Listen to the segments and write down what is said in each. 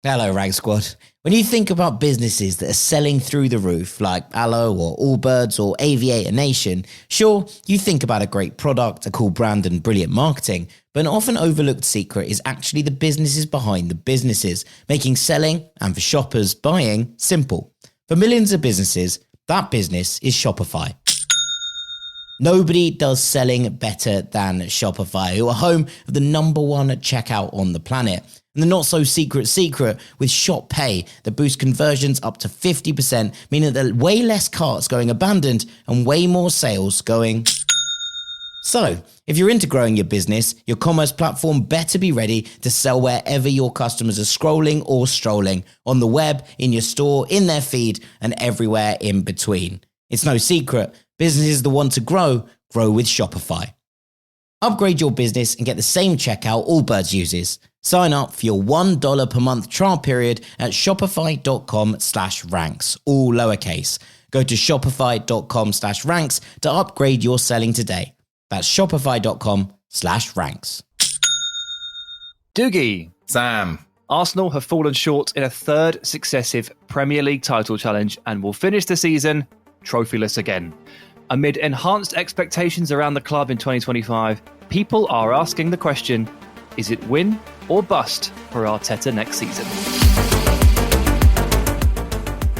Hello, Rag Squad. When you think about businesses that are selling through the roof, like Aloe or Allbirds or Aviator Nation, sure, you think about a great product, a cool brand and brilliant marketing, but an often overlooked secret is actually the businesses behind the businesses, making selling and for shoppers buying simple. For millions of businesses, that business is Shopify. Nobody does selling better than Shopify, who are home of the number one checkout on the planet. And the not so secret with Shop Pay that boosts conversions up to 50%, meaning that there are way less carts going abandoned and way more sales going. So, if you're into growing your business, your commerce platform better be ready to sell wherever your customers are scrolling or strolling, on the web, in your store, in their feed, and everywhere in between. It's no secret, businesses that want to grow with Shopify. Upgrade your business and get the same checkout Allbirds uses. Sign up for your $1 per month trial period at shopify.com/ranks, all lowercase. Go to shopify.com/ranks to upgrade your selling today. That's shopify.com/ranks. Dougie. Sam. Arsenal have fallen short in a third successive Premier League title challenge and will finish the season trophyless again. Amid enhanced expectations around the club in 2025, people are asking the question, is it win or bust for Arteta next season?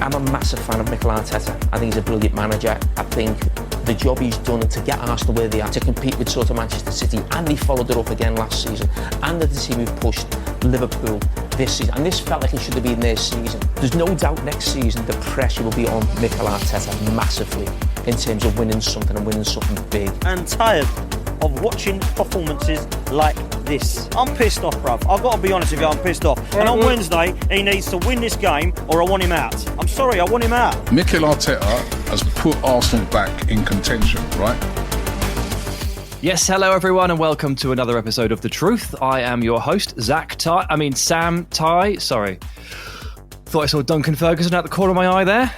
I'm a massive fan of Mikel Arteta. I think he's a brilliant manager. I think the job he's done to get Arsenal where they are, to compete with sort of Manchester City, and he followed it up again last season, and the team who've pushed Liverpool this season, and this felt like it should have been their season. There's no doubt next season the pressure will be on Mikel Arteta massively in terms of winning something and winning something big. I'm tired of watching performances like this. I'm pissed off, bruv. I've got to be honest with you, I'm pissed off. And on Wednesday, he needs to win this game or I want him out. I'm sorry, I want him out. Mikel Arteta has put Arsenal back in contention, right? Yes, hello everyone and welcome to another episode of The Truth. I am your host, Sam Ty. Sorry. Thought I saw Duncan Ferguson out the corner of my eye there.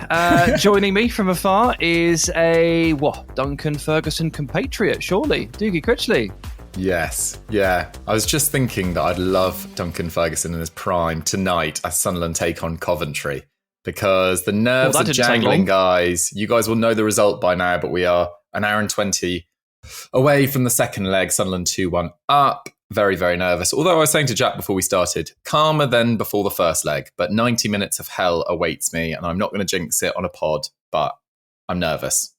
Joining me from afar is a, Duncan Ferguson compatriot, surely. Dougie Critchley. Yes, yeah. I was just thinking that I'd love Duncan Ferguson in his prime tonight as Sunderland take on Coventry. Because the nerves are jangling, guys. You guys will know the result by now, but we are an hour and 20 away from the second leg. Sunderland 2-1 up. Very, very nervous. Although I was saying to Jack before we started, calmer than before the first leg, but 90 minutes of hell awaits me, and I'm not going to jinx it on a pod, but I'm nervous.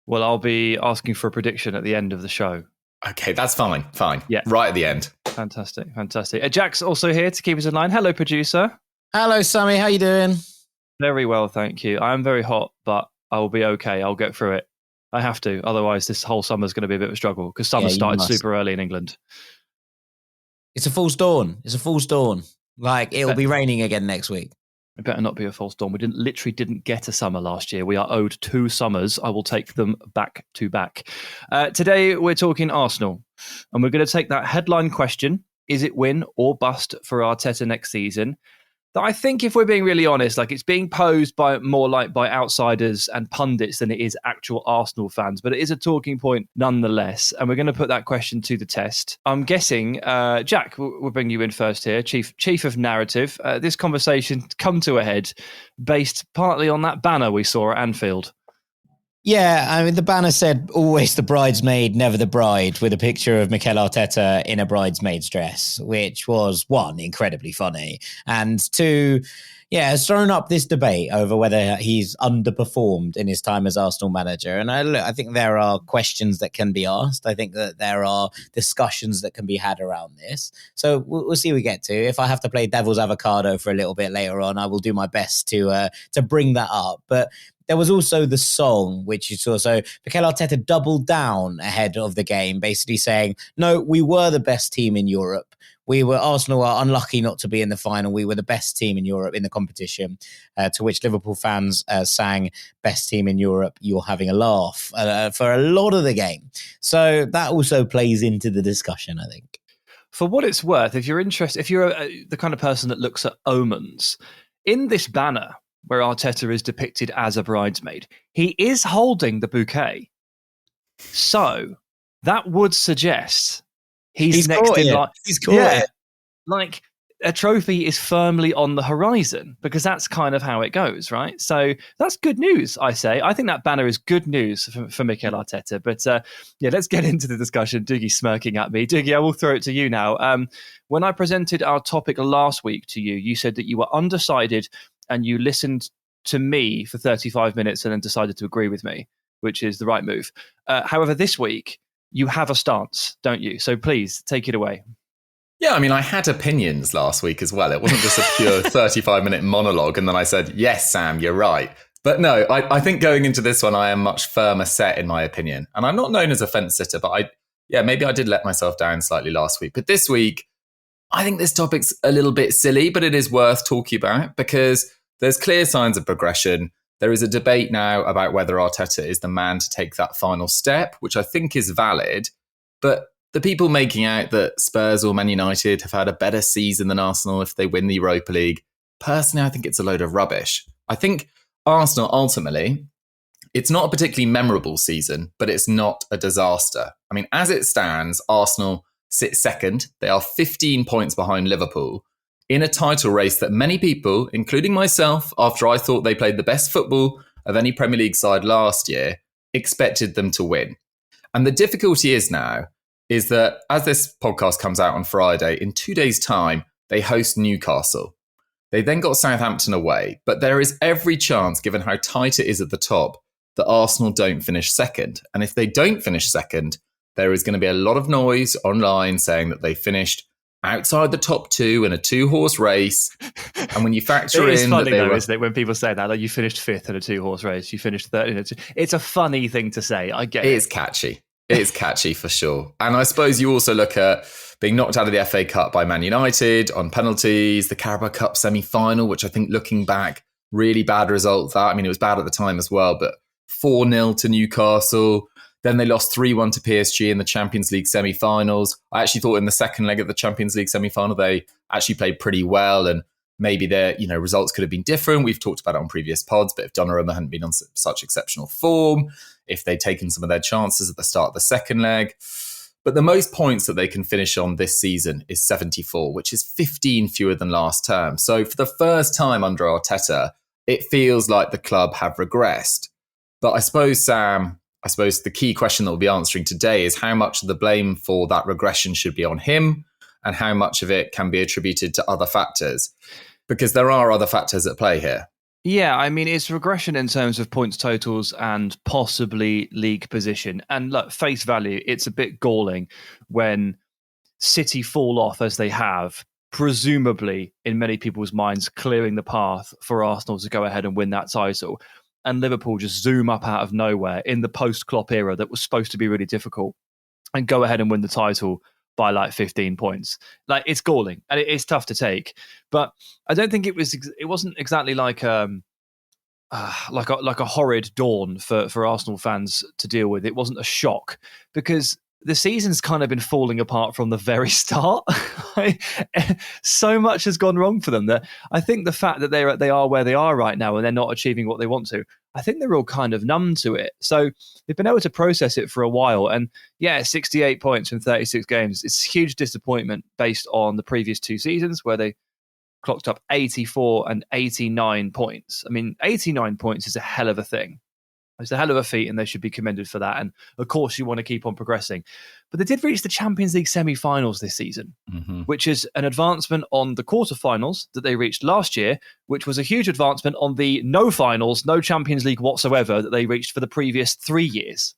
Well, I'll be asking for a prediction at the end of the show. Okay, that's fine. Yeah. Right at the end. Fantastic. Jack's also here to keep us in line. Hello, producer. Hello, Sammy. How you doing? Very well, thank you. I am very hot, but I will be okay. I'll get through it. I have to. Otherwise, this whole summer's going to be a bit of a struggle because summer started super early in England. It's a false dawn. Like, it'll be raining again next week. It better not be a false dawn. We literally didn't get a summer last year. We are owed 2 summers. I will take them back to back. Today, we're talking Arsenal. And we're going to take that headline question, is it win or bust for Arteta next season? That I think, if we're being really honest, like it's being posed by outsiders and pundits than it is actual Arsenal fans, but it is a talking point nonetheless. And we're going to put that question to the test. I'm guessing, Jack, we'll bring you in first here, chief of narrative. This conversation come to a head based partly on that banner we saw at Anfield. Yeah, I mean, the banner said, always the bridesmaid, never the bride, with a picture of Mikel Arteta in a bridesmaid's dress, which was, 1, incredibly funny, and 2, has thrown up this debate over whether he's underperformed in his time as Arsenal manager. And I think there are questions that can be asked. I think that there are discussions that can be had around this. So we'll see what we get to. If I have to play devil's avocado for a little bit later on, I will do my best to bring that up. But there was also the song, which you saw. So Mikel Arteta doubled down ahead of the game, basically saying, no, we were the best team in Europe. Arsenal are unlucky not to be in the final. We were the best team in Europe in the competition, to which Liverpool fans sang, best team in Europe, you're having a laugh, for a lot of the game. So that also plays into the discussion, I think. For what it's worth, if you're interested, if you're the kind of person that looks at omens, in this banner, where Arteta is depicted as a bridesmaid, he is holding the bouquet. So that would suggest he's next in line. He's caught it. Like, a trophy is firmly on the horizon, because that's kind of how it goes, right? So that's good news, I say. I think that banner is good news for Mikel Arteta. But let's get into the discussion. Dougie smirking at me. Dougie, I will throw it to you now. When I presented our topic last week to you, you said that you were undecided and you listened to me for 35 minutes and then decided to agree with me, which is the right move. However, this week, you have a stance, don't you? So please, take it away. Yeah, I mean, I had opinions last week as well. It wasn't just a pure 35-minute monologue, and then I said, yes, Sam, you're right. But no, I think going into this one, I am much firmer set in my opinion. And I'm not known as a fence sitter, but maybe I did let myself down slightly last week. But this week, I think this topic's a little bit silly, but it is worth talking about because there's clear signs of progression. There is a debate now about whether Arteta is the man to take that final step, which I think is valid. But the people making out that Spurs or Man United have had a better season than Arsenal if they win the Europa League, personally, I think it's a load of rubbish. I think Arsenal, ultimately, it's not a particularly memorable season, but it's not a disaster. I mean, as it stands, Arsenal sit second. They are 15 points behind Liverpool in a title race that many people, including myself, after I thought they played the best football of any Premier League side last year, expected them to win. And the difficulty is that as this podcast comes out on Friday, in 2 days' time, they host Newcastle. They then got Southampton away, but there is every chance, given how tight it is at the top, that Arsenal don't finish second. And if they don't finish second, there is going to be a lot of noise online saying that they finished outside the top two in a two-horse race. And when you factor it's in funny that though, isn't it, when people say that, like you finished fifth in a two-horse race, you finished third in a two. It's a funny thing to say. I get it. It's catchy. It's catchy for sure. And I suppose you also look at being knocked out of the FA Cup by Man United on penalties, the Carabao Cup semi-final, which I think looking back, really bad result. That, I mean, it was bad at the time as well, but 4-0 to Newcastle. Then they lost 3-1 to PSG in the Champions League semi-finals. I actually thought in the second leg of the Champions League semi-final, they actually played pretty well, and maybe their results could have been different. We've talked about it on previous pods, but if Donnarumma hadn't been on such exceptional form, if they'd taken some of their chances at the start of the second leg. But the most points that they can finish on this season is 74, which is 15 fewer than last term. So for the first time under Arteta, it feels like the club have regressed. But I suppose, Sam, the key question that we'll be answering today is how much of the blame for that regression should be on him and how much of it can be attributed to other factors. Because there are other factors at play here. Yeah, I mean, it's regression in terms of points totals and possibly league position. And look, face value, it's a bit galling when City fall off as they have, presumably in many people's minds, clearing the path for Arsenal to go ahead and win that title. And Liverpool just zoom up out of nowhere in the post-Klopp era that was supposed to be really difficult and go ahead and win the title by like 15 points. Like, it's galling and it's tough to take. But I don't think it wasn't exactly like a horrid dawn for Arsenal fans to deal with. It wasn't a shock because the season's kind of been falling apart from the very start. So much has gone wrong for them that I think the fact that they are where they are right now and they're not achieving what they want to, I think they're all kind of numb to it. So they've been able to process it for a while. And yeah, 68 points from 36 games. It's a huge disappointment based on the previous two seasons where they clocked up 84 and 89 points. I mean, 89 points is a hell of a thing. It's a hell of a feat and they should be commended for that. And of course, you want to keep on progressing. But they did reach the Champions League semi-finals this season, which is an advancement on the quarterfinals that they reached last year, which was a huge advancement on the no finals, no Champions League whatsoever that they reached for the previous 3 years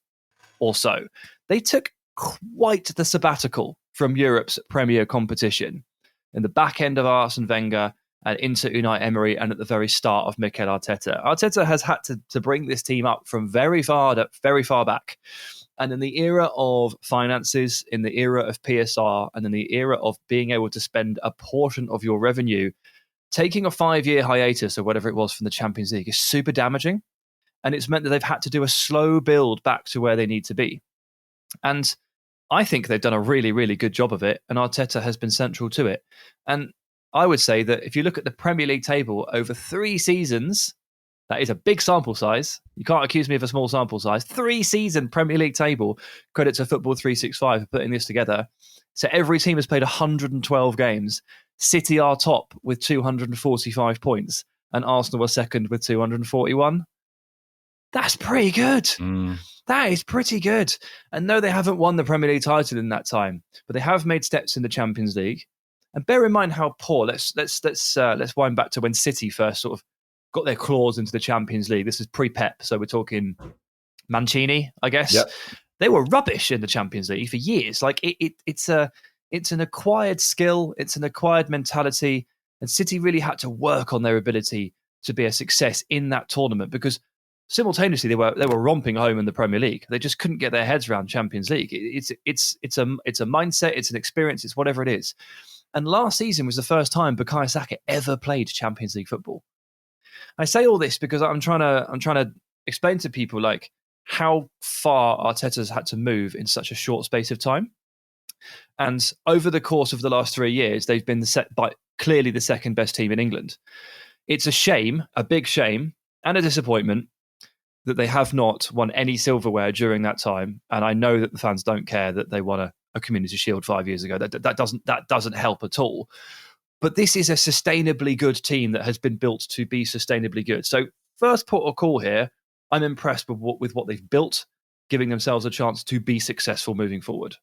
or so. They took quite the sabbatical from Europe's premier competition in the back end of Arsene Wenger and into Unai Emery and at the very start of Mikel Arteta. Arteta has had to bring this team up from very far back. And in the era of finances, in the era of PSR, and in the era of being able to spend a portion of your revenue, taking a 5-year hiatus or whatever it was from the Champions League is super damaging. And it's meant that they've had to do a slow build back to where they need to be. And I think they've done a really, really good job of it. And Arteta has been central to it. And I would say that if you look at the Premier League table over 3 seasons, That is a big sample size. You can't accuse me of a small sample size. 3-season Premier League table. Credit to Football 365 for putting this together. So every team has played 112 games. City are top with 245 points, and Arsenal are second with 241. That's pretty good. That is pretty good. And no, they haven't won the Premier League title in that time, but they have made steps in the Champions League. And bear in mind how poor. Let's wind back to when City first sort of got their claws into the Champions League. This is pre-Pep, so we're talking Mancini, I guess. Yep. They were rubbish in the Champions League for years. Like it's an acquired skill, it's an acquired mentality, and City really had to work on their ability to be a success in that tournament because simultaneously they were romping home in the Premier League. They just couldn't get their heads around Champions League. It's a mindset, it's an experience, it's whatever it is. And last season was the first time Bukayo Saka ever played Champions League football. I say all this because I'm trying to explain to people like how far Arteta's had to move in such a short space of time. And over the course of the last 3 years, they've been clearly the second best team in England. It's a shame, a big shame, and a disappointment that they have not won any silverware during that time. And I know that the fans don't care that they won a Community Shield 5 years ago. That doesn't help at all. But this is a sustainably good team that has been built to be sustainably good. So first port of call here, I'm impressed with what they've built, giving themselves a chance to be successful moving forward.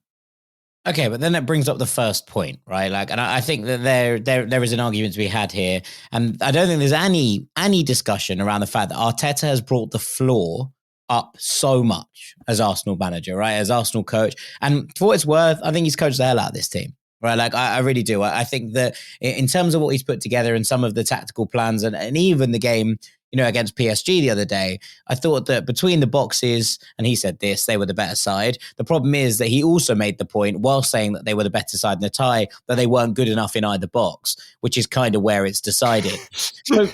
Okay, but then that brings up the first point, right? Like, and I think that there is an argument to be had here, and I don't think there's any discussion around the fact that Arteta has brought the floor up so much as Arsenal manager, right? As Arsenal coach, and for what it's worth, I think he's coached the hell out of this team. Right, like I really do. I think that in terms of what he's put together and some of the tactical plans and even the game, against PSG the other day, I thought that between the boxes, and he said this, they were the better side. The problem is that he also made the point while saying that they were the better side in the tie, that they weren't good enough in either box, which is kind of where it's decided. So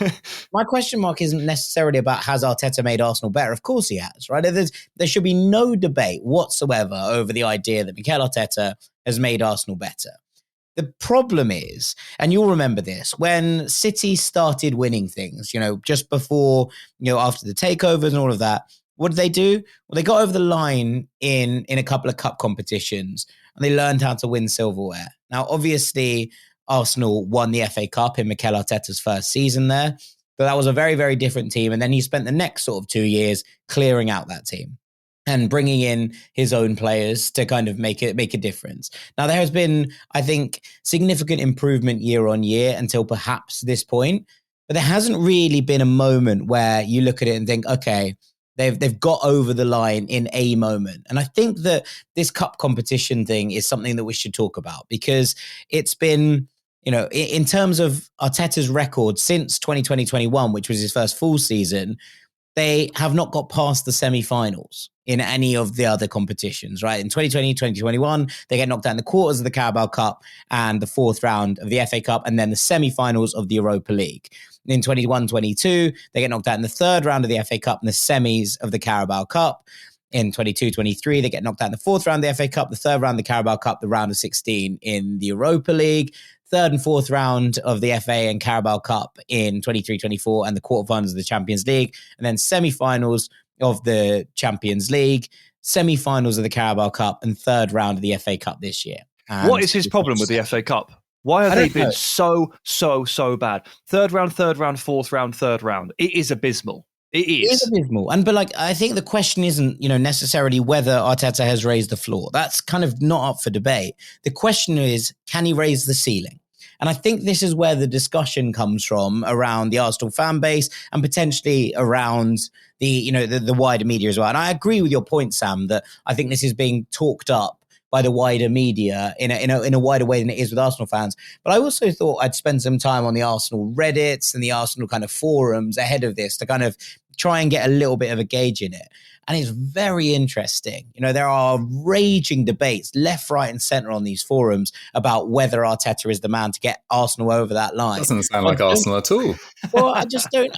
my question mark isn't necessarily about has Arteta made Arsenal better? Of course he has, right? There should be no debate whatsoever over the idea that Mikel Arteta has made Arsenal better. The problem is, and you'll remember this, when City started winning things, just before, after the takeovers and all of that, what did they do? Well, they got over the line in a couple of cup competitions and they learned how to win silverware. Now, obviously, Arsenal won the FA Cup in Mikel Arteta's first season there, but that was a very, very different team. And then he spent the next sort of 2 years clearing out that team and bringing in his own players to kind of make a difference. Now, there has been, I think, significant improvement year on year until perhaps this point, but there hasn't really been a moment where you look at it and think, okay, they've got over the line in a moment. And I think that this cup competition thing is something that we should talk about because it's been, in terms of Arteta's record since 2020-21, which was his first full season, they have not got past the semi-finals in any of the other competitions, right? In 2020, 2021, they get knocked out in the quarters of the Carabao Cup and the fourth round of the FA Cup and then the semi-finals of the Europa League. In 21-22, they get knocked out in the third round of the FA Cup and the semis of the Carabao Cup. In 22-23, they get knocked out in the fourth round of the FA Cup, the third round of the Carabao Cup, the round of 16 in the Europa League, third and fourth round of the FA and Carabao Cup in 23-24 and the quarterfinals of the Champions League, and then semi-finals of the Champions League, semi-finals of the Carabao Cup, and third round of the FA Cup this year. And what is his problem with the FA Cup? Why have they been so bad? Third round, fourth round, third round. It is abysmal. It is abysmal. But I think the question isn't, necessarily whether Arteta has raised the floor. That's kind of not up for debate. The question is, can he raise the ceiling? And I think this is where the discussion comes from around the Arsenal fan base and potentially around the wider media as well. And I agree with your point, Sam, that I think this is being talked up by the wider media in a wider way than it is with Arsenal fans. But I also thought I'd spend some time on the Arsenal Reddits and the Arsenal kind of forums ahead of this to kind of try and get a little bit of a gauge in it. And it's very interesting. There are raging debates left, right and centre on these forums about whether Arteta is the man to get Arsenal over that line. Doesn't sound like Arsenal at all. Well, I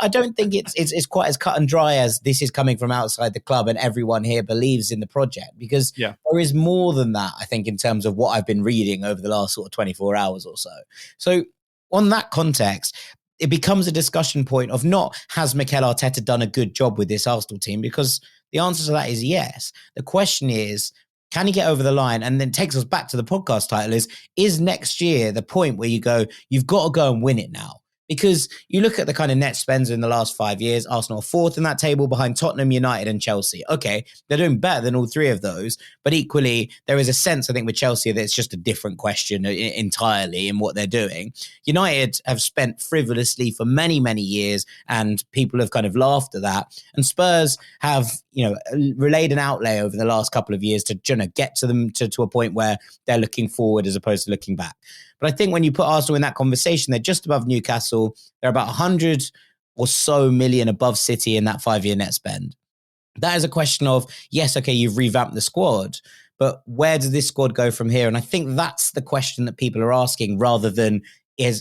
don't think it's quite as cut and dry as this is coming from outside the club and everyone here believes in the project, because there is more than that, I think, in terms of what I've been reading over the last sort of 24 hours or so. So on that context, it becomes a discussion point of not, has Mikel Arteta done a good job with this Arsenal team? Because the answer to that is yes. The question is, can he get over the line? And then takes us back to the podcast title is next year the point where you go, you've got to go and win it now? Because you look at the kind of net spends in the last 5 years, Arsenal are fourth in that table behind Tottenham, United and Chelsea. Okay, they're doing better than all three of those. But equally, there is a sense, I think, with Chelsea that it's just a different question entirely in what they're doing. United have spent frivolously for many, many years, and people have kind of laughed at that. And Spurs have, relayed an outlay over the last couple of years to get to them to a point where they're looking forward as opposed to looking back. But I think when you put Arsenal in that conversation, they're just above Newcastle. They're about 100 or so million above City in that 5-year net spend. That is a question of, yes, okay, you've revamped the squad, but where does this squad go from here? And I think that's the question that people are asking, rather than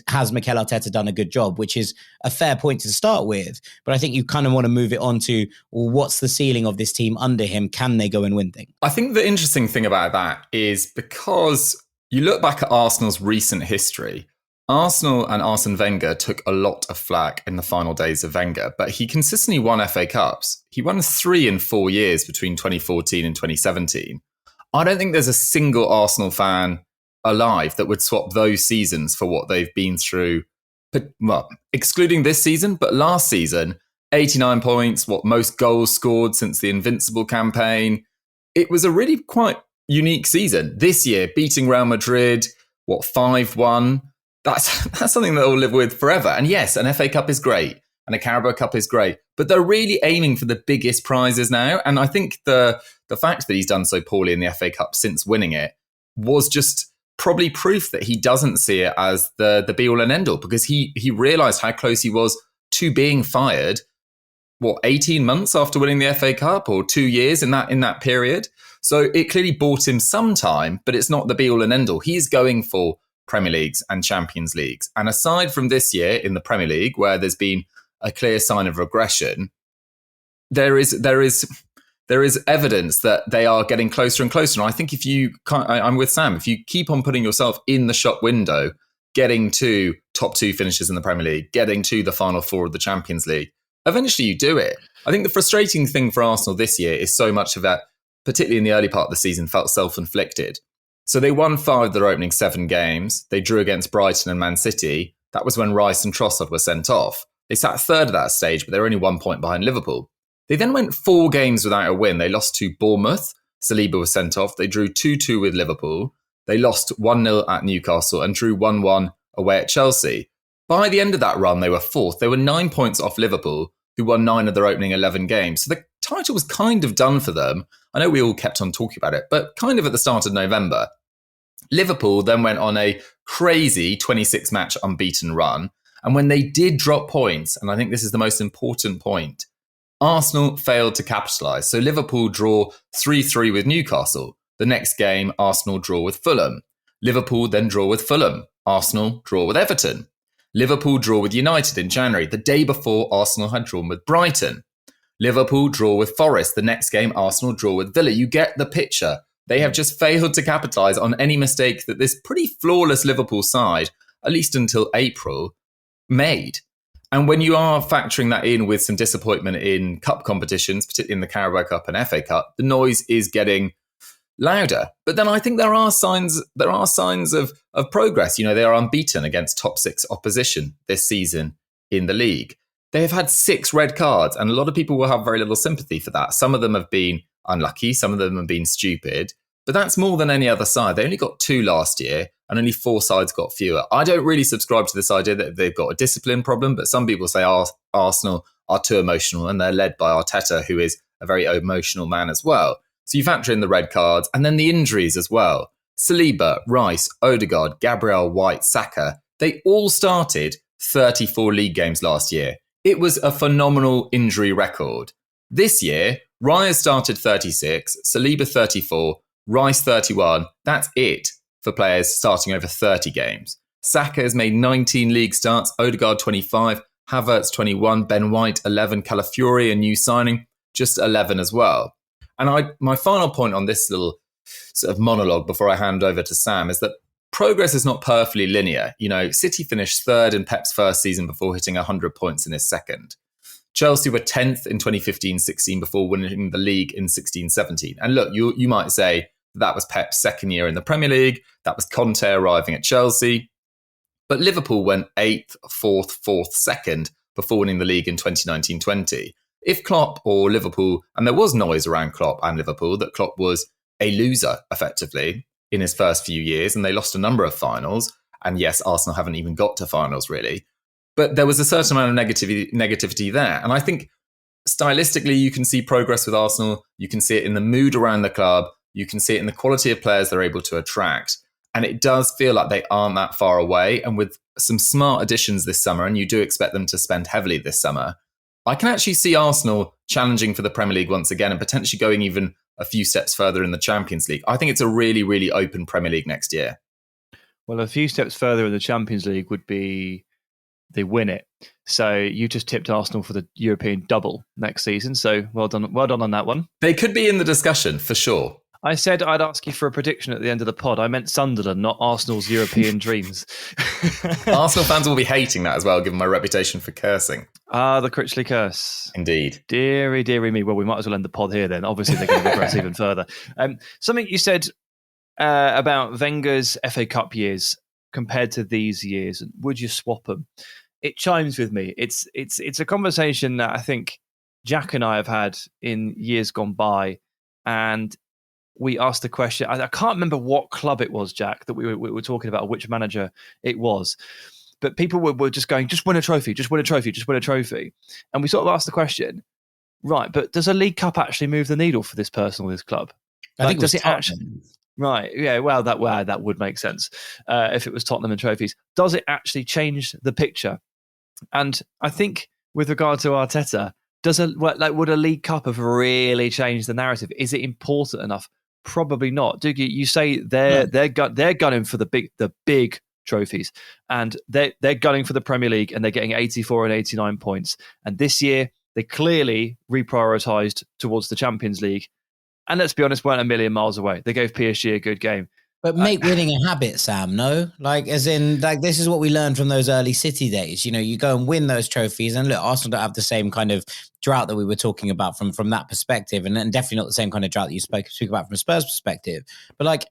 has Mikel Arteta done a good job, which is a fair point to start with. But I think you kind of want to move it on to, well, what's the ceiling of this team under him? Can they go and win things? I think the interesting thing about that is, because you look back at Arsenal's recent history, Arsenal and Arsene Wenger took a lot of flack in the final days of Wenger, but he consistently won FA Cups. He won 3 in 4 years between 2014 and 2017. I don't think there's a single Arsenal fan alive that would swap those seasons for what they've been through, well, excluding this season, but last season, 89 points, most goals scored since the Invincible campaign. It was a really quite unique season. This year, beating Real Madrid, 5-1, that's something that they'll live with forever. And yes, an FA Cup is great and a Carabao Cup is great, but they're really aiming for the biggest prizes now. And I think the fact that he's done so poorly in the FA Cup since winning it was just probably proof that he doesn't see it as the be all and end all, because he realised how close he was to being fired 18 months after winning the FA Cup, or 2 years in that period. So it clearly bought him some time, but it's not the be all and end all. He's going for Premier Leagues and Champions Leagues. And aside from this year in the Premier League, where there's been a clear sign of regression, there is evidence that they are getting closer and closer. And I think I'm with Sam, if you keep on putting yourself in the shop window, getting to top 2 finishes in the Premier League, getting to the final 4 of the Champions League, eventually you do it. I think the frustrating thing for Arsenal this year is so much of that, particularly in the early part of the season, felt self-inflicted. So they won 5 of their opening 7 games. They drew against Brighton and Man City. That was when Rice and Trossard were sent off. They sat third at that stage, but they were only 1 point behind Liverpool. They then went 4 games without a win. They lost to Bournemouth. Saliba was sent off. They drew 2-2 with Liverpool. They lost 1-0 at Newcastle and drew 1-1 away at Chelsea. By the end of that run, they were 4th. They were 9 points off Liverpool, who won 9 of their opening 11 games. So the title was kind of done for them. I know we all kept on talking about it, but kind of at the start of November. Liverpool then went on a crazy 26-match unbeaten run. And when they did drop points, and I think this is the most important point, Arsenal failed to capitalise. So Liverpool draw 3-3 with Newcastle. The next game, Arsenal draw with Fulham. Liverpool then draw with Fulham. Arsenal draw with Everton. Liverpool draw with United in January. The day before, Arsenal had drawn with Brighton. Liverpool draw with Forest. The next game, Arsenal draw with Villa. You get the picture. They have just failed to capitalise on any mistake that this pretty flawless Liverpool side, at least until April, made. And when you are factoring that in with some disappointment in cup competitions, particularly in the Carabao Cup and FA Cup, the noise is getting louder. But then I think there are signs of progress. They are unbeaten against top 6 opposition this season in the league. They have had 6 red cards, and a lot of people will have very little sympathy for that. Some of them have been unlucky, some of them have been stupid, but that's more than any other side. They only got 2 last year, and only 4 sides got fewer. I don't really subscribe to this idea that they've got a discipline problem, but some people say Arsenal are too emotional, and they're led by Arteta, who is a very emotional man as well. So you factor in the red cards, and then the injuries as well. Saliba, Rice, Odegaard, Gabriel, White, Saka, they all started 34 league games last year. It was a phenomenal injury record. This year, Raya started 36, Saliba 34, Rice 31. That's it for players starting over 30 games. Saka has made 19 league starts, Odegaard 25, Havertz 21, Ben White 11, Calafiori, a new signing, just 11 as well. And my final point on this little sort of monologue before I hand over to Sam is that progress is not perfectly linear. City finished third in Pep's first season before hitting 100 points in his second. Chelsea were 10th in 2015-16 before winning the league in 16-17. And look, you might say that was Pep's second year in the Premier League. That was Conte arriving at Chelsea. But Liverpool went 8th, 4th, 2nd before winning the league in 2019-20. If Klopp or Liverpool, and there was noise around Klopp and Liverpool, that Klopp was a loser, effectively, in his first few years, and they lost a number of finals. And yes, Arsenal haven't even got to finals, really. But there was a certain amount of negativity there. And I think stylistically, you can see progress with Arsenal. You can see it in the mood around the club. You can see it in the quality of players they're able to attract. And it does feel like they aren't that far away. And with some smart additions this summer, and you do expect them to spend heavily this summer, I can actually see Arsenal challenging for the Premier League once again and potentially going even a few steps further in the Champions League. I think it's a really, really open Premier League next year. Well, a few steps further in the Champions League would be they win it. So you just tipped Arsenal for the European double next season. So well done on that one. They could be in the discussion for sure. I said I'd ask you for a prediction at the end of the pod. I meant Sunderland, not Arsenal's European dreams. Arsenal fans will be hating that as well, given my reputation for cursing. Ah, the Critchley curse. Indeed. Deary, deary me. Well, we might as well end the pod here then. Obviously, they're going to progress even further. Something you said about Wenger's FA Cup years compared to these years. Would you swap them? It chimes with me. It's a conversation that I think Jack and I have had in years gone by, and we asked the question. I can't remember what club it was, Jack, that we were talking about, which manager it was. But people were just going, just win a trophy, just win a trophy, just win a trophy. And we sort of asked the question, right, but does a League Cup actually move the needle for this person or this club? I think does it actually? Right, yeah, well, that would make sense if it was Tottenham and trophies. Does it actually change the picture? And I think with regard to Arteta, would a League Cup have really changed the narrative? Is it important enough? Probably not. Dougie, you say they're gunning for the big trophies, and they're gunning for the Premier League, and they're getting 84 and 89 points. And this year they clearly reprioritised towards the Champions League, and let's be honest, weren't a million miles away. They gave PSG a good game. But make winning a habit, Sam, no? As in, this is what we learned from those early City days. You go and win those trophies. And look, Arsenal don't have the same kind of drought that we were talking about from that perspective. And definitely not the same kind of drought that you speak about from a Spurs perspective. But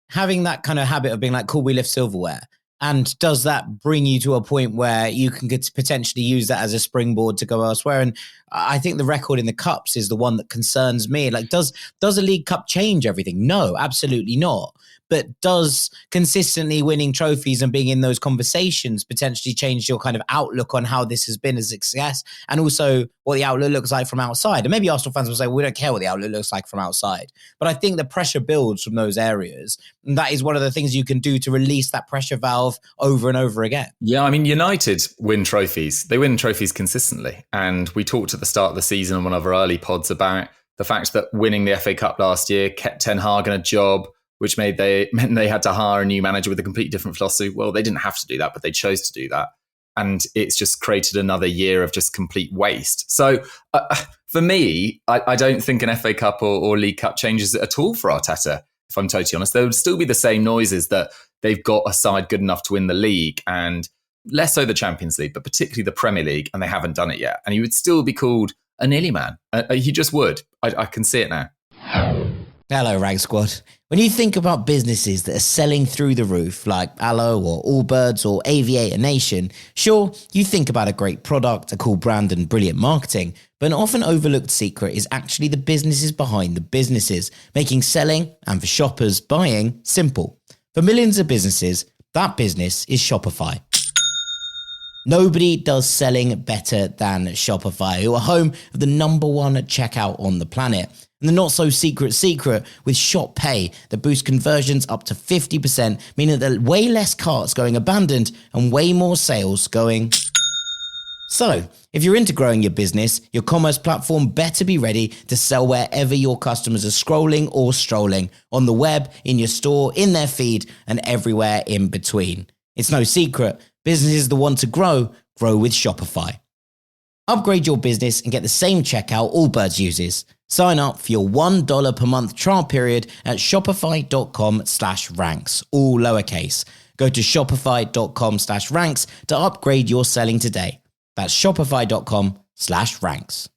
having that kind of habit of being cool, we lift silverware. And does that bring you to a point where you can potentially use that as a springboard to go elsewhere? And I think the record in the Cups is the one that concerns me. Does a League Cup change everything? No, absolutely not. But does consistently winning trophies and being in those conversations potentially change your kind of outlook on how this has been a success, and also what the outlook looks like from outside? And maybe Arsenal fans will say, well, we don't care what the outlook looks like from outside. But I think the pressure builds from those areas. And that is one of the things you can do to release that pressure valve over and over again. Yeah, I mean, United win trophies. They win trophies consistently. And we talked at the start of the season on one of our early pods about the fact that winning the FA Cup last year kept Ten Hag in a job, which meant they had to hire a new manager with a completely different philosophy. Well, they didn't have to do that, but they chose to do that. And it's just created another year of just complete waste. So for me, I don't think an FA Cup or League Cup changes it at all for Arteta, if I'm totally honest. There would still be the same noises that they've got a side good enough to win the league, and less so the Champions League, but particularly the Premier League, and they haven't done it yet. And he would still be called a nearly man. He just would. I can see it now. Hello, Rag Squad. When you think about businesses that are selling through the roof, like Aloe or Allbirds or Aviator Nation, sure, you think about a great product, a cool brand and brilliant marketing, but an often overlooked secret is actually the businesses behind the businesses, making selling and for shoppers buying simple. For millions of businesses, that business is Shopify. Nobody does selling better than Shopify, who are home of the #1 checkout on the planet. And the not so secret with Shop Pay that boosts conversions up to 50%, meaning that there are way less carts going abandoned and way more sales going. So, if you're into growing your business, your commerce platform better be ready to sell wherever your customers are scrolling or strolling, on the web, in your store, in their feed, and everywhere in between. It's no secret, businesses that want to grow with Shopify. Upgrade your business and get the same checkout Allbirds uses. Sign up for your $1 per month trial period at shopify.com/ranks, all lowercase. Go to shopify.com/ranks to upgrade your selling today. That's shopify.com/ranks.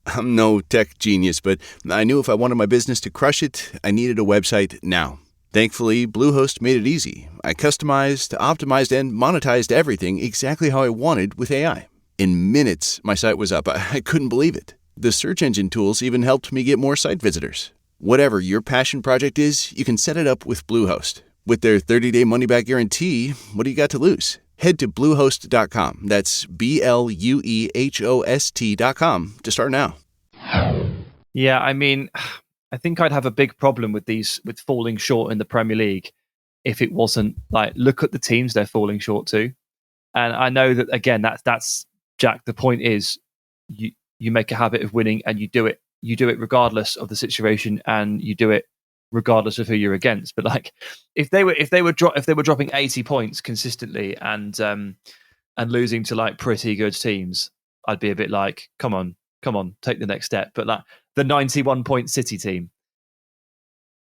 I'm no tech genius, but I knew if I wanted my business to crush it, I needed a website now. Thankfully, Bluehost made it easy. I customized, optimized, and monetized everything exactly how I wanted with AI. In minutes, my site was up. I couldn't believe it. The search engine tools even helped me get more site visitors. Whatever your passion project is, you can set it up with Bluehost. With their 30-day money-back guarantee, what do you got to lose? Head to Bluehost.com. That's BLUEHOST.com to start now. Yeah, I mean, I think I'd have a big problem with falling short in the Premier League if it wasn't like, look at the teams they're falling short to. And I know that, again, that's Jack. The point is you make a habit of winning and you do it regardless of the situation, and you do it regardless of who you're against. But like, if they were dropping 80 points consistently and losing to like pretty good teams, I'd be a bit like, come on, take the next step. But like the 91 point City team,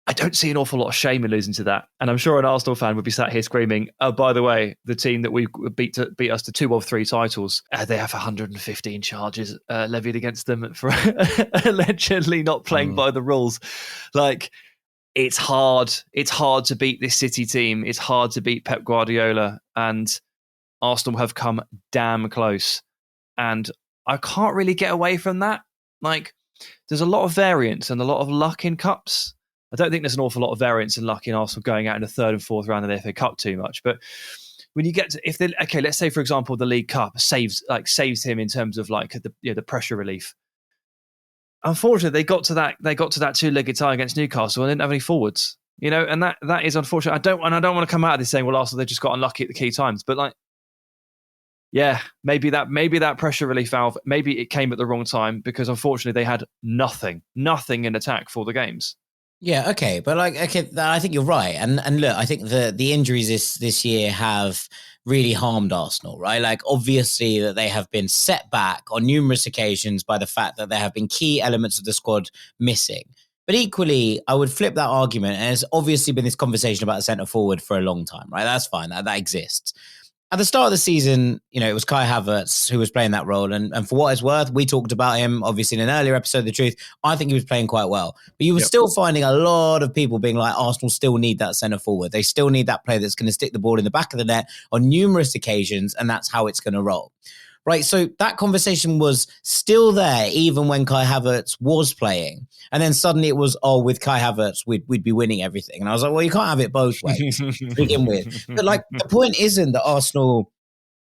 I don't see an awful lot of shame in losing to that. And I'm sure an Arsenal fan would be sat here screaming, oh, by the way, the team that we beat us to 2 of 3 titles, they have 115 charges levied against them for allegedly not playing by the rules. Like, it's hard. It's hard to beat this City team. It's hard to beat Pep Guardiola. And Arsenal have come damn close. And I can't really get away from that. Like, there's a lot of variance and a lot of luck in cups. I don't think there's an awful lot of variance and luck in Arsenal going out in the 3rd and 4th round of the FA Cup too much. But when you get to, let's say for example the League Cup saves him in terms of like the pressure relief. Unfortunately, they got to that 2-legged tie against Newcastle and didn't have any forwards. And that is unfortunate. I don't want to come out of this saying, well, Arsenal, they just got unlucky at the key times. But like, yeah, maybe that pressure relief valve, maybe it came at the wrong time, because unfortunately they had nothing in attack for the games. Yeah, okay, but I think you're right, and look, I think the injuries this year have really harmed Arsenal, right? Like, obviously that they have been set back on numerous occasions by the fact that there have been key elements of the squad missing. But equally, I would flip that argument, and there's obviously been this conversation about the centre forward for a long time, right? That's fine, that exists. At the start of the season, it was Kai Havertz who was playing that role. And for what it's worth, we talked about him, obviously, in an earlier episode of The Truth. I think he was playing quite well. But you were still finding a lot of people being like, Arsenal still need that centre forward. They still need that player that's going to stick the ball in the back of the net on numerous occasions, and that's how it's going to roll. Right, so that conversation was still there even when Kai Havertz was playing. And then suddenly it was, with Kai Havertz, we'd be winning everything. And I was like, well, you can't have it both ways to begin with. But like, the point isn't that Arsenal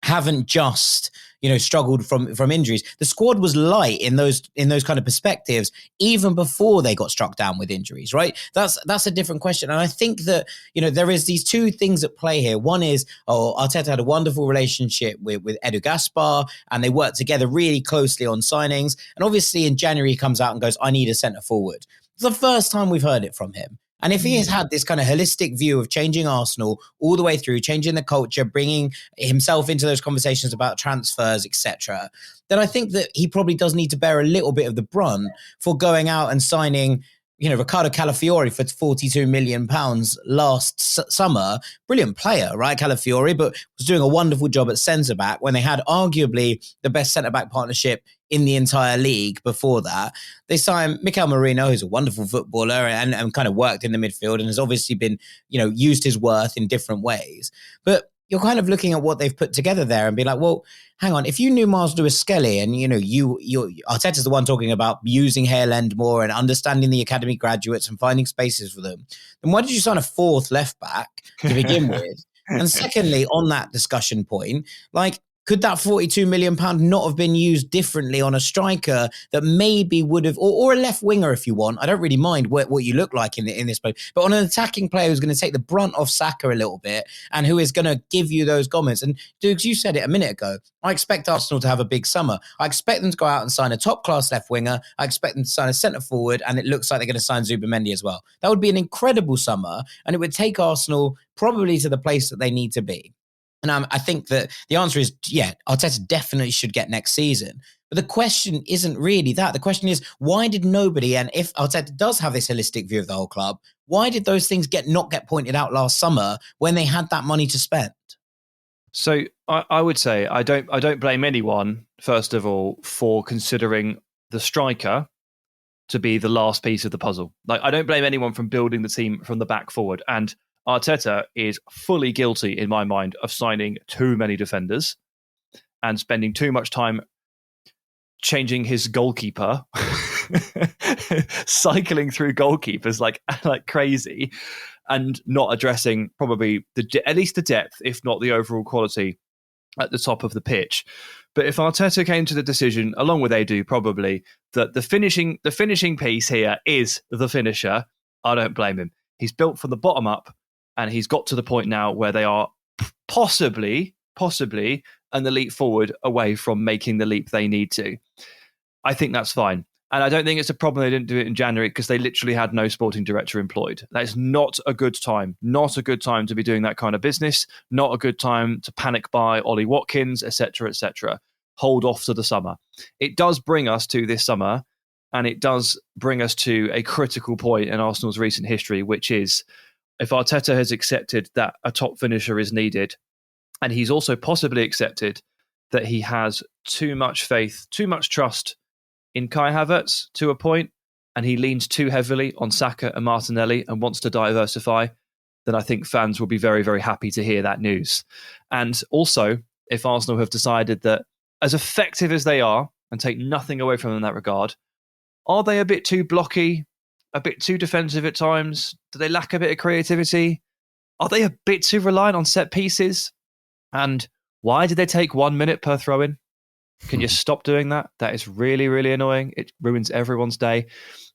haven't just, struggled from injuries. The squad was light in those kind of perspectives even before they got struck down with injuries, right? That's a different question. And I think that, there is these two things at play here. One is, Arteta had a wonderful relationship with Edu Gaspar, and they worked together really closely on signings. And obviously in January he comes out and goes, I need a centre forward. It's the first time we've heard it from him. And if he has had this kind of holistic view of changing Arsenal all the way through, changing the culture, bringing himself into those conversations about transfers, etc., then I think that he probably does need to bear a little bit of the brunt for going out and signing, Ricardo Calafiori for £42 million last summer. Brilliant player, right, Calafiori, but was doing a wonderful job at centre-back when they had arguably the best centre-back partnership in the entire league before that. They signed Mikel Merino, who's a wonderful footballer and kind of worked in the midfield and has obviously been, used his worth in different ways. But you're kind of looking at what they've put together there and be like, well, hang on, if you knew Miles Lewis-Skelly and, Arteta's the one talking about using Hale End more and understanding the academy graduates and finding spaces for them, then why did you sign a 4th left back to begin with? And secondly, on that discussion point, like, could that £42 million not have been used differently on a striker that maybe would have, or a left winger if you want? I don't really mind what you look like in this play, but on an attacking player who's going to take the brunt off Saka a little bit and who is going to give you those comments. And Dukes, you said it a minute ago, I expect Arsenal to have a big summer. I expect them to go out and sign a top-class left winger. I expect them to sign a centre forward, and it looks like they're going to sign Zubimendi as well. That would be an incredible summer, and it would take Arsenal probably to the place that they need to be. And I think that the answer is, yeah, Arteta definitely should get next season. But the question isn't really that. The question is, why did nobody, and if Arteta does have this holistic view of the whole club, why did those things not get pointed out last summer when they had that money to spend? So I would say I don't blame anyone, first of all, for considering the striker to be the last piece of the puzzle. Like, I don't blame anyone from building the team from the back forward. And Arteta is fully guilty, in my mind, of signing too many defenders and spending too much time changing his goalkeeper, cycling through goalkeepers like crazy, and not addressing probably at least the depth, if not the overall quality at the top of the pitch. But if Arteta came to the decision, along with Edu probably, that the finishing piece here is the finisher, I don't blame him. He's built from the bottom up, and he's got to the point now where they are possibly an elite forward away from making the leap they need to. I think that's fine. And I don't think it's a problem they didn't do it in January, because they literally had no sporting director employed. That is not a good time. Not a good time to be doing that kind of business. Not a good time to panic buy Ollie Watkins, etc., etc. Hold off to the summer. It does bring us to this summer, and it does bring us to a critical point in Arsenal's recent history, which is, if Arteta has accepted that a top finisher is needed, and he's also possibly accepted that he has too much faith, too much trust in Kai Havertz to a point, and he leans too heavily on Saka and Martinelli and wants to diversify, then I think fans will be very, very happy to hear that news. And also, if Arsenal have decided that, as effective as they are, and take nothing away from them in that regard, are they a bit too blocky, a bit too defensive at times? Do they lack a bit of creativity? Are they a bit too reliant on set pieces? And why did they take 1 minute per throw-in? Can you stop doing that? That is really, really annoying. It ruins everyone's day.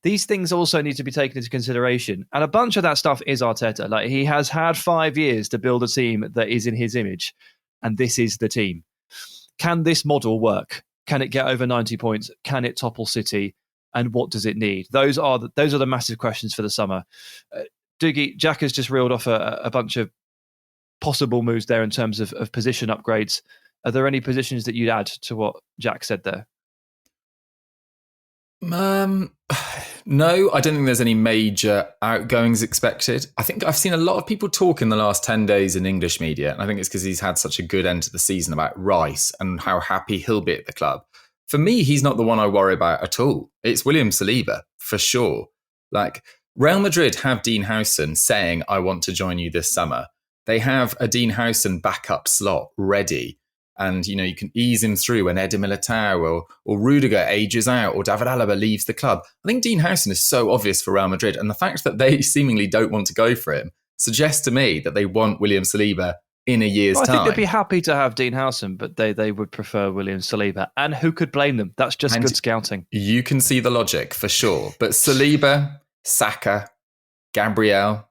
These things also need to be taken into consideration. And a bunch of that stuff is Arteta. Like, he has had 5 years to build a team that is in his image. And this is the team. Can this model work? Can it get over 90 points? Can it topple City? And what does it need? Those are the massive questions for the summer. Dougie, Jack has just reeled off a bunch of possible moves there in terms of position upgrades. Are there any positions that you'd add to what Jack said there? No, I don't think there's any major outgoings expected. I think I've seen a lot of people talk in the last 10 days in English media, and I think it's because he's had such a good end to the season, about Rice and how happy he'll be at the club. For me, he's not the one I worry about at all. It's William Saliba, for sure. Like, Real Madrid have Dean Howson saying, I want to join you this summer. They have a Dean Howson backup slot ready. And, you know, you can ease him through when Eder Militao or Rudiger ages out or David Alaba leaves the club. I think Dean Howson is so obvious for Real Madrid. And the fact that they seemingly don't want to go for him suggests to me that they want William Saliba in a year's time. I think they'd be happy to have Dean Howson, but they would prefer William Saliba. And who could blame them? That's just good scouting. You can see the logic for sure. But Saliba, Saka, Gabriel,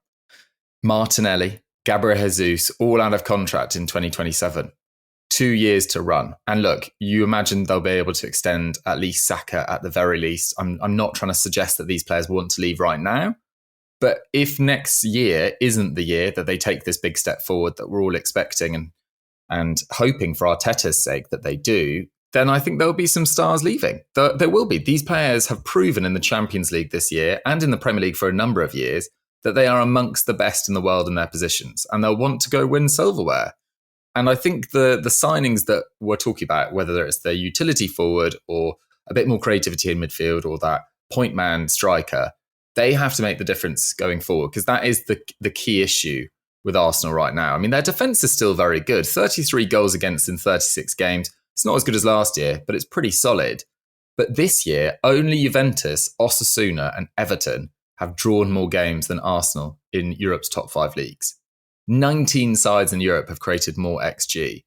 Martinelli, Gabriel Jesus, all out of contract in 2027. 2 years to run. And look, you imagine they'll be able to extend at least Saka at the very least. I'm not trying to suggest that these players want to leave right now. But if next year isn't the year that they take this big step forward that we're all expecting and hoping for Arteta's sake that they do, then I think there'll be some stars leaving. There will be. These players have proven in the Champions League this year and in the Premier League for a number of years that they are amongst the best in the world in their positions, and they'll want to go win silverware. And I think the signings that we're talking about, whether it's the utility forward or a bit more creativity in midfield or that point man striker, they have to make the difference going forward, because that is the key issue with Arsenal right now. I mean, their defence is still very good. 33 goals against in 36 games. It's not as good as last year, but it's pretty solid. But this year, only Juventus, Osasuna and Everton have drawn more games than Arsenal in Europe's top 5 leagues. 19 sides in Europe have created more XG.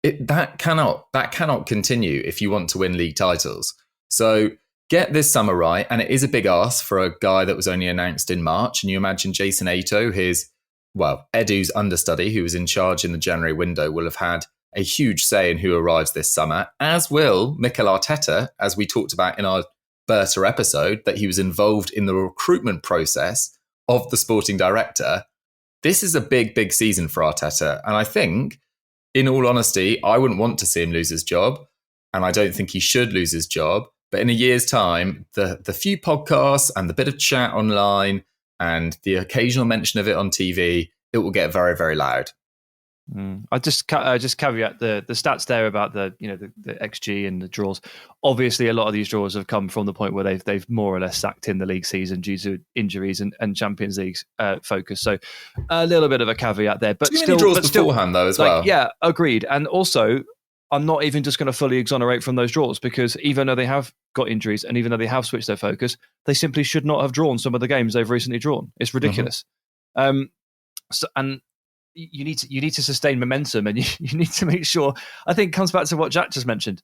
That cannot continue if you want to win league titles. So get this summer right, and it is a big ask for a guy that was only announced in March. And you imagine Jason Ato, Edu's understudy, who was in charge in the January window, will have had a huge say in who arrives this summer, as will Mikel Arteta, as we talked about in our Berta episode, that he was involved in the recruitment process of the sporting director. This is a big, big season for Arteta. And I think in all honesty, I wouldn't want to see him lose his job, and I don't think he should lose his job. But in a year's time, the few podcasts and the bit of chat online and the occasional mention of it on TV, it will get very, very loud. I just caveat the stats there about the XG and the draws. Obviously, a lot of these draws have come from the point where they've more or less sacked in the league season due to injuries and Champions League focus. So a little bit of a caveat there, but still draws beforehand though as well. Yeah, agreed. And also, I'm not even just going to fully exonerate from those draws, because even though they have got injuries and even though they have switched their focus, they simply should not have drawn some of the games they've recently drawn. It's ridiculous. You need to sustain momentum, and you need to make sure. I think it comes back to what Jack just mentioned: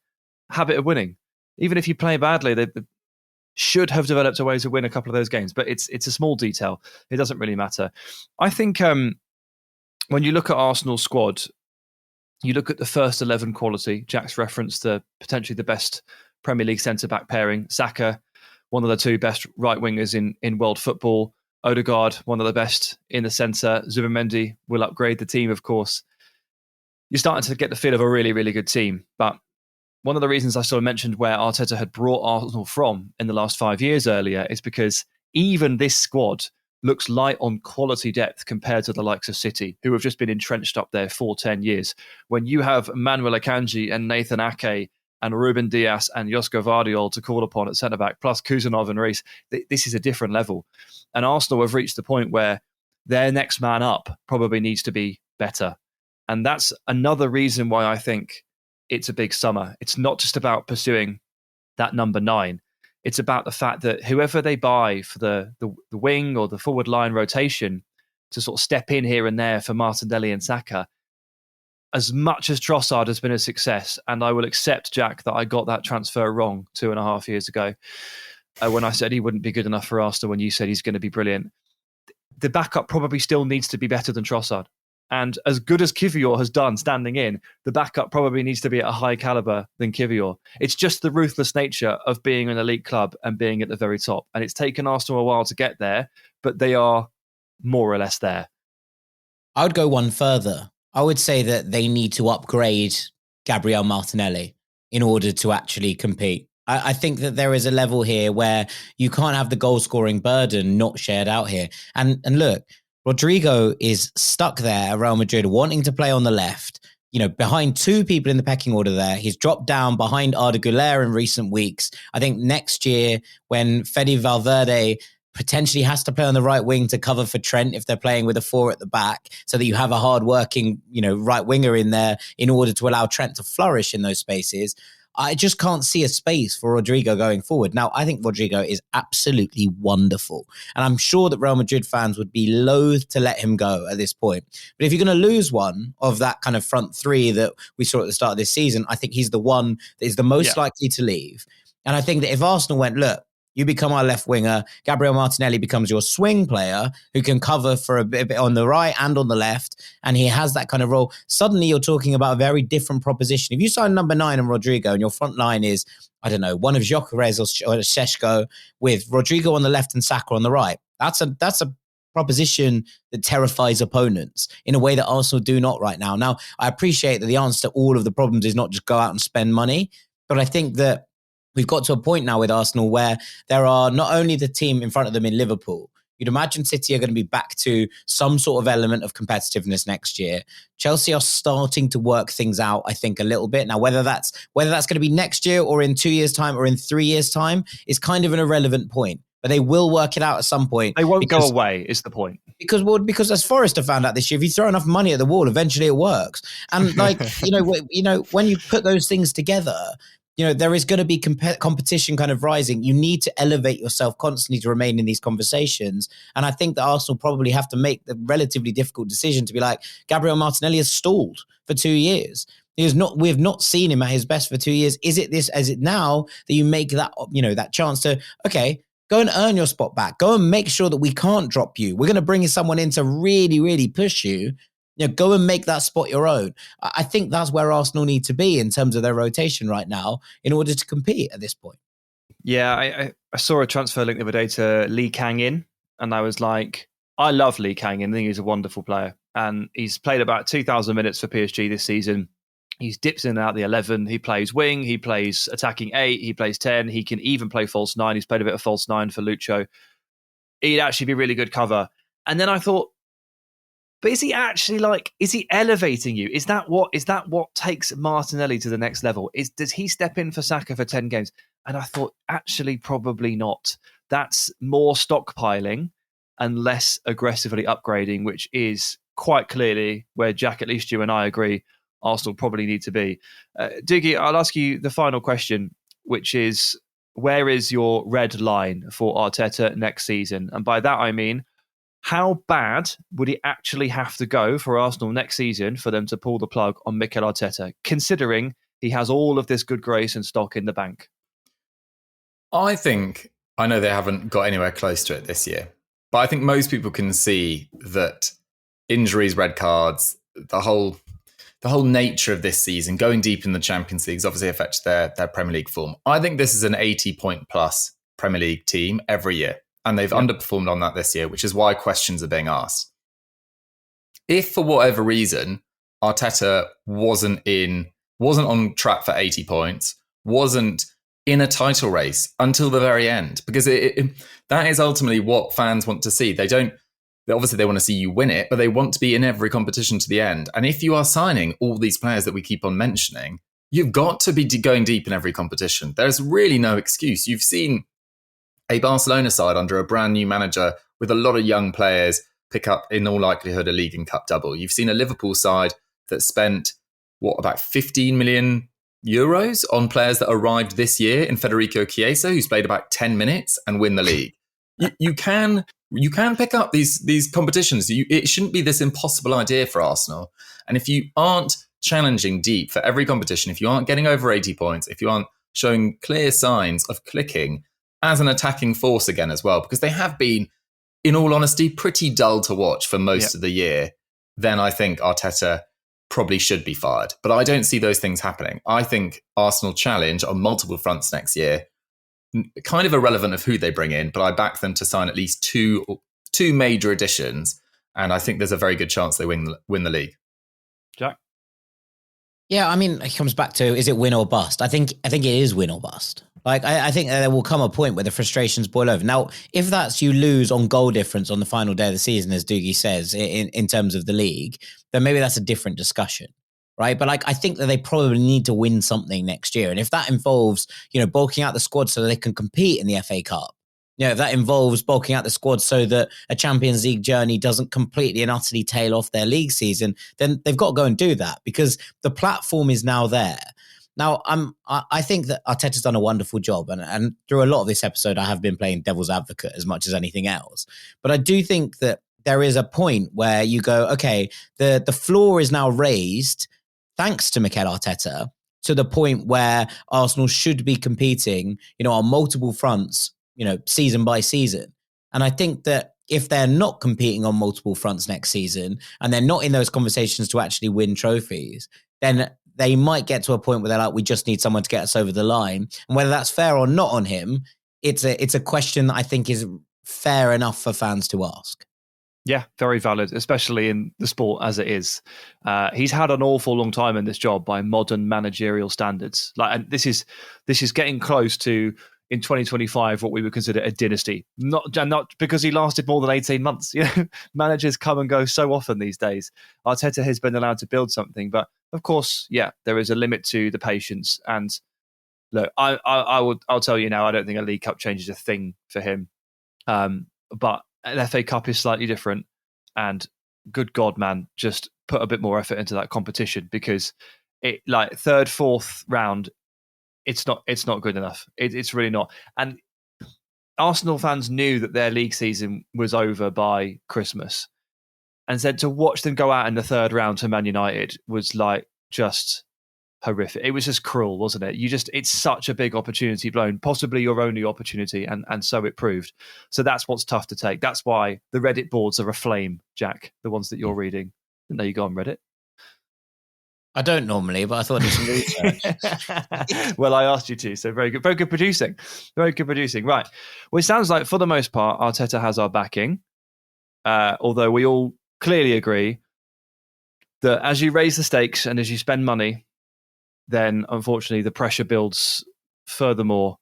habit of winning. Even if you play badly, they should have developed a way to win a couple of those games. But it's a small detail. It doesn't really matter. I think when you look at Arsenal's squad, you look at the first 11 quality. Jack's referenced potentially the best Premier League centre-back pairing. Saka, one of the two best right wingers in world football. Odegaard, one of the best in the centre. Zubimendi will upgrade the team, of course. You're starting to get the feel of a really, really good team. But one of the reasons I sort of mentioned where Arteta had brought Arsenal from in the last 5 years earlier is because even this squad looks light on quality depth compared to the likes of City, who have just been entrenched up there for 10 years. When you have Manuel Akanji and Nathan Ake and Ruben Dias and Josko Vardiol to call upon at centre-back, plus Kuzanov and Reis, this is a different level. And Arsenal have reached the point where their next man up probably needs to be better. And that's another reason why I think it's a big summer. It's not just about pursuing that number 9. It's about the fact that whoever they buy for the wing or the forward line rotation to sort of step in here and there for Martinelli and Saka, as much as Trossard has been a success, and I will accept, Jack, that I got that transfer wrong 2.5 years ago when I said he wouldn't be good enough for Arsenal when you said he's going to be brilliant. The backup probably still needs to be better than Trossard. And as good as Kivior has done standing in, the backup probably needs to be at a high caliber than Kivior. It's just the ruthless nature of being an elite club and being at the very top. And it's taken Arsenal a while to get there, but they are more or less there. I would go one further. I would say that they need to upgrade Gabriel Martinelli in order to actually compete. I think that there is a level here where you can't have the goal-scoring burden not shared out here. And look, Rodrigo is stuck there at Real Madrid wanting to play on the left, behind two people in the pecking order there. He's dropped down behind Arda Güler in recent weeks. I think next year when Fede Valverde potentially has to play on the right wing to cover for Trent if they're playing with a 4 at the back, so that you have a hard-working, right winger in there in order to allow Trent to flourish in those spaces. I just can't see a space for Rodrigo going forward. Now, I think Rodrigo is absolutely wonderful. And I'm sure that Real Madrid fans would be loath to let him go at this point. But if you're going to lose one of that kind of front three that we saw at the start of this season, I think he's the one that is the most likely to leave. And I think that if Arsenal went, look, you become our left winger, Gabriel Martinelli becomes your swing player who can cover for a bit on the right and on the left, and he has that kind of role, suddenly you're talking about a very different proposition. If you sign number 9 and Rodrigo and your front line is, I don't know, one of Gyökeres or Šeško with Rodrigo on the left and Saka on the right, that's a proposition that terrifies opponents in a way that Arsenal do not right now. Now, I appreciate that the answer to all of the problems is not just go out and spend money, but I think that we've got to a point now with Arsenal where there are not only the team in front of them in Liverpool. You'd imagine City are going to be back to some sort of element of competitiveness next year. Chelsea are starting to work things out, I think, a little bit. Now, whether that's going to be next year or in 2 years' time or in 3 years' time is kind of an irrelevant point. But they will work it out at some point. They won't go away, is the point. Because as Forrester found out this year, if you throw enough money at the wall, eventually it works. And when you put those things together, there is going to be competition kind of rising. You need to elevate yourself constantly to remain in these conversations. And I think that Arsenal probably have to make the relatively difficult decision to be like, Gabriel Martinelli has stalled for 2 years. We have not seen him at his best for 2 years. Is it now that you make that, that chance to, okay, go and earn your spot back. Go and make sure that we can't drop you. We're going to bring in someone in to really, really push you. Go and make that spot your own. I think that's where Arsenal need to be in terms of their rotation right now in order to compete at this point. Yeah, I saw a transfer link the other day to Lee Kang-in, and I was like, I love Lee Kang and I think he's a wonderful player. And he's played about 2,000 minutes for PSG this season. He's dipped in and out the 11. He plays wing. He plays attacking 8. He plays 10. He can even play false 9. He's played a bit of false 9 for Lucho. He'd actually be really good cover. And then I thought, but is he actually is he elevating you? Is that what takes Martinelli to the next level? Does he step in for Saka for 10 games? And I thought, actually, probably not. That's more stockpiling and less aggressively upgrading, which is quite clearly where, Jack, at least you and I agree, Arsenal probably need to be. Dougie, I'll ask you the final question, which is, where is your red line for Arteta next season? And by that, I mean, how bad would it actually have to go for Arsenal next season for them to pull the plug on Mikel Arteta, considering he has all of this good grace and stock in the bank? I know they haven't got anywhere close to it this year, but I think most people can see that injuries, red cards, the whole nature of this season, going deep in the Champions League, has obviously affected their Premier League form. I think this is an 80-point plus Premier League team every year, and they've underperformed on that this year, which is why questions are being asked. If for whatever reason Arteta wasn't on track for 80 points, wasn't in a title race until the very end, because that is ultimately what fans want to see. Obviously they want to see you win it, but they want to be in every competition to the end. And if you are signing all these players that we keep on mentioning, you've got to be going deep in every competition. There's really no excuse. You've seen a Barcelona side under a brand new manager with a lot of young players pick up, in all likelihood, a League and Cup double. You've seen a Liverpool side that spent, about 15 million euros on players that arrived this year in Federico Chiesa, who's played about 10 minutes and win the league. You can pick up these competitions. It shouldn't be this impossible idea for Arsenal. And if you aren't challenging deep for every competition, if you aren't getting over 80 points, if you aren't showing clear signs of clicking as an attacking force again as well, because they have been, in all honesty, pretty dull to watch for most of the year, then I think Arteta probably should be fired. But I don't see those things happening. I think Arsenal challenge on multiple fronts next year, kind of irrelevant of who they bring in, but I back them to sign at least two major additions, and I think there's a very good chance they win the league. Jack? Yeah, I mean, it comes back to, is it win or bust? I think it is win or bust. I think there will come a point where the frustrations boil over. Now, if that's you lose on goal difference on the final day of the season, as Dougie says, in terms of the league, then maybe that's a different discussion, right? But I think that they probably need to win something next year. And if that involves, bulking out the squad so that they can compete in the FA Cup, if that involves bulking out the squad so that a Champions League journey doesn't completely and utterly tail off their league season, then they've got to go and do that, because the platform is now there. Now, I think that Arteta's done a wonderful job, and through a lot of this episode, I have been playing devil's advocate as much as anything else. But I do think that there is a point where you go, okay, the floor is now raised, thanks to Mikel Arteta, to the point where Arsenal should be competing, on multiple fronts, season by season. And I think that if they're not competing on multiple fronts next season, and they're not in those conversations to actually win trophies, then they might get to a point where they're like, we just need someone to get us over the line. And whether that's fair or not on him, it's a question that I think is fair enough for fans to ask. Yeah, very valid, especially in the sport as it is. He's had an awful long time in this job by modern managerial standards. And this is getting close to, in 2025, what we would consider a dynasty. Not because he lasted more than 18 months. Managers come and go so often these days. Arteta has been allowed to build something, but of course, there is a limit to the patience. And look, I'll tell you now, I don't think a League Cup changes a thing for him. But an FA Cup is slightly different. And good God, man, just put a bit more effort into that competition, because third, fourth round, it's not good enough. It's really not. And Arsenal fans knew that their league season was over by Christmas, and said to watch them go out in the third round to Man United was just horrific. It was just cruel, wasn't it? It's such a big opportunity blown, possibly your only opportunity, and so it proved. So that's what's tough to take. That's why the Reddit boards are aflame, Jack, the ones that you're reading. Didn't know you go on Reddit. I don't normally, but I thought I'd do some research. Well, I asked you to, so very good producing. Very good producing. Right. Well, it sounds like, for the most part, Arteta has our backing. although we all clearly agree that as you raise the stakes and as you spend money, then unfortunately the pressure builds furthermore,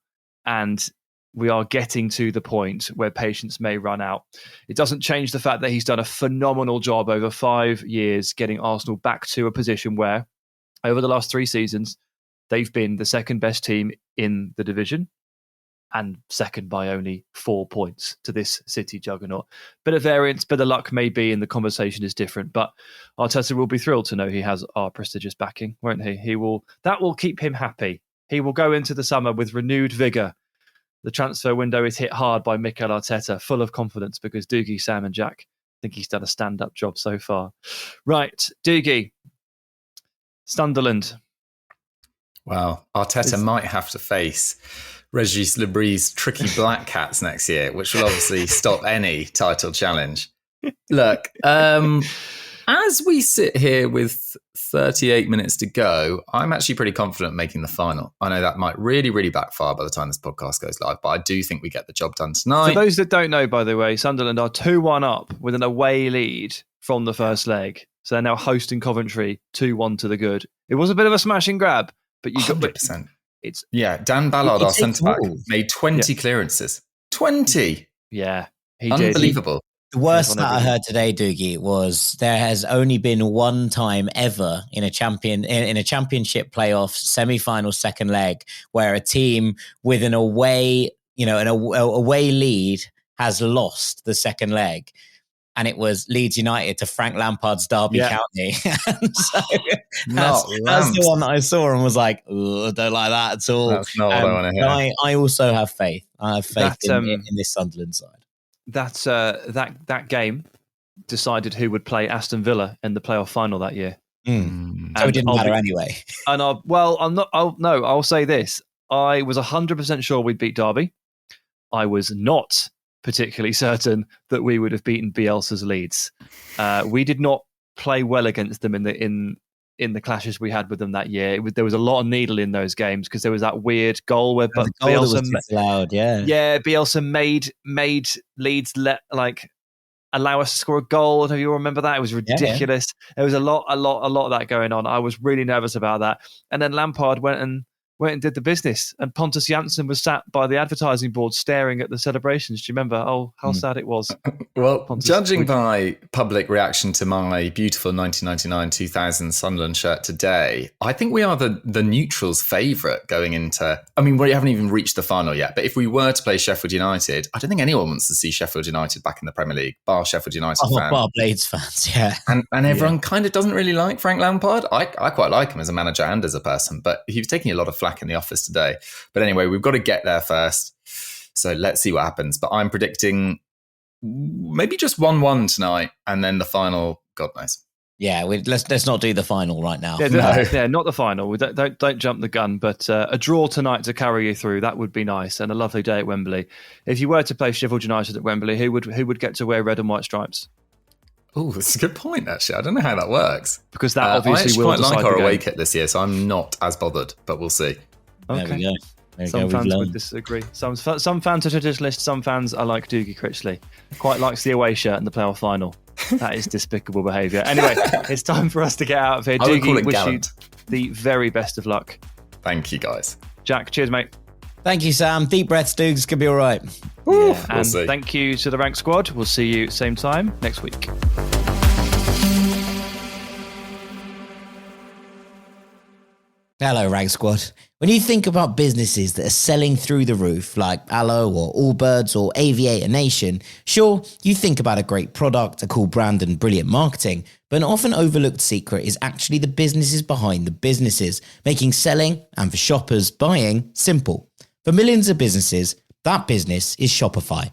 and we are getting to the point where patience may run out. It doesn't change the fact that he's done a phenomenal job over 5 years getting Arsenal back to a position where, over the last 3 seasons, they've been the second best team in the division and second by only 4 points to this City juggernaut. Bit of variance, bit of luck maybe, and the conversation is different. But Arteta will be thrilled to know he has our prestigious backing, won't he? That will keep him happy. He will go into the summer with renewed vigour. The transfer window is hit hard by Mikel Arteta, full of confidence because Dougie, Sam and Jack think he's done a stand-up job so far. Right, Dougie, Sunderland. Well, Arteta might have to face Regis Lebris' tricky Black Cats next year, which will obviously stop any title challenge. Look, as we sit here with 38 minutes to go, I'm actually pretty confident making the final. I know that might really, really backfire by the time this podcast goes live, but I do think we get the job done tonight. For those that don't know, by the way, Sunderland are 2-1 up with an away lead from the first leg. So they're now hosting Coventry 2-1 to the good. It was a bit of a smash and grab, but you got 100%. Dan Ballard, our centre-back, made 20 clearances. 20! Yeah, he Unbelievable. did. The worst that I heard today, Dougie, was there has only been one time ever in a championship playoff semi-final second leg where a team with an away lead has lost the second leg. And it was Leeds United to Frank Lampard's Derby County. So that's the one that I saw and was like, I don't like that at all. That's not what I want to hear. I also have faith. I have faith in this Sunderland side. That game decided who would play Aston Villa in the playoff final that year. So it didn't matter anyway. And I'll say this. I was 100% sure we'd beat Derby. I was not particularly certain that we would have beaten Bielsa's Leeds. We did not play well against them in the clashes we had with them that year. There was a lot of needle in those games because there was that weird goal where Bielsa was loud, Bielsa made Leeds allow us to score a goal. Do you remember that? It was ridiculous. Yeah. There was a lot of that going on. I was really nervous about that. And then Lampard went and did the business. And Pontus Jansson was sat by the advertising board staring at the celebrations. Do you remember? Oh, how sad it was. Well, judging by public reaction to my beautiful 1999-2000 Sunderland shirt today, I think we are the neutrals' favourite going into... I mean, we haven't even reached the final yet, but if we were to play Sheffield United, I don't think anyone wants to see Sheffield United back in the Premier League, bar Sheffield United fans. Bar Blades fans, yeah. And everyone kind of doesn't really like Frank Lampard. I quite like him as a manager and as a person, but he was taking a lot of flack in the office today. But anyway, we've got to get there first. So let's see what happens. But I'm predicting maybe just 1-1 tonight, and then the final, God knows. Yeah, let's not do the final right now. Not the final. Don't jump the gun. But a draw tonight to carry you through, that would be nice, and a lovely day at Wembley. If you were to play Sheffield United at Wembley, who would get to wear red and white stripes? Oh, that's a good point, actually. I don't know how that works. Because that obviously will decide the game. I quite like our away kit this year, so I'm not as bothered, but we'll see. Okay. There we go. Some fans would disagree. Some fans are traditionalists. Some fans are like Dougie Critchley. Quite likes the away shirt in the playoff final. That is despicable behaviour. Anyway, it's time for us to get out of here. Dougie, wish you the very best of luck. Thank you, guys. Jack, cheers, mate. Thank you, Sam. Deep breaths, Dougs. Could be all right. Yeah, and thank you to the Rank Squad. We'll see you same time next week. Hello, Rag Squad. When you think about businesses that are selling through the roof, like Aloe or Allbirds or Aviator Nation, sure, you think about a great product, a cool brand and brilliant marketing, but an often overlooked secret is actually the businesses behind the businesses, making selling and for shoppers buying simple. For millions of businesses, that business is Shopify.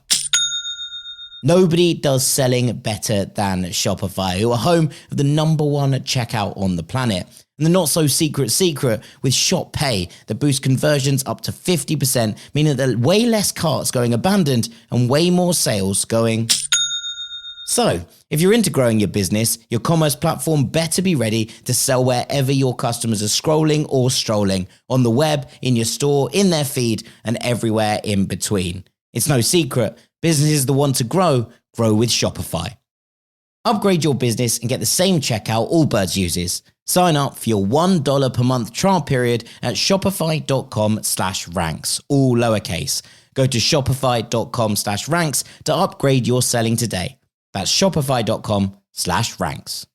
Nobody does selling better than Shopify, who are home of the #1 checkout on the planet. And the not so secret with Shop Pay that boosts conversions up to 50%, meaning that there are way less carts going abandoned and way more sales going. So, if you're into growing your business, your commerce platform better be ready to sell wherever your customers are scrolling or strolling, on the web, in your store, in their feed, and everywhere in between. It's no secret. Businesses that want to grow with Shopify. Upgrade your business and get the same checkout Allbirds uses. Sign up for your $1 per month trial period at shopify.com/ranks, all lowercase. Go to shopify.com/ranks to upgrade your selling today. That's shopify.com/ranks.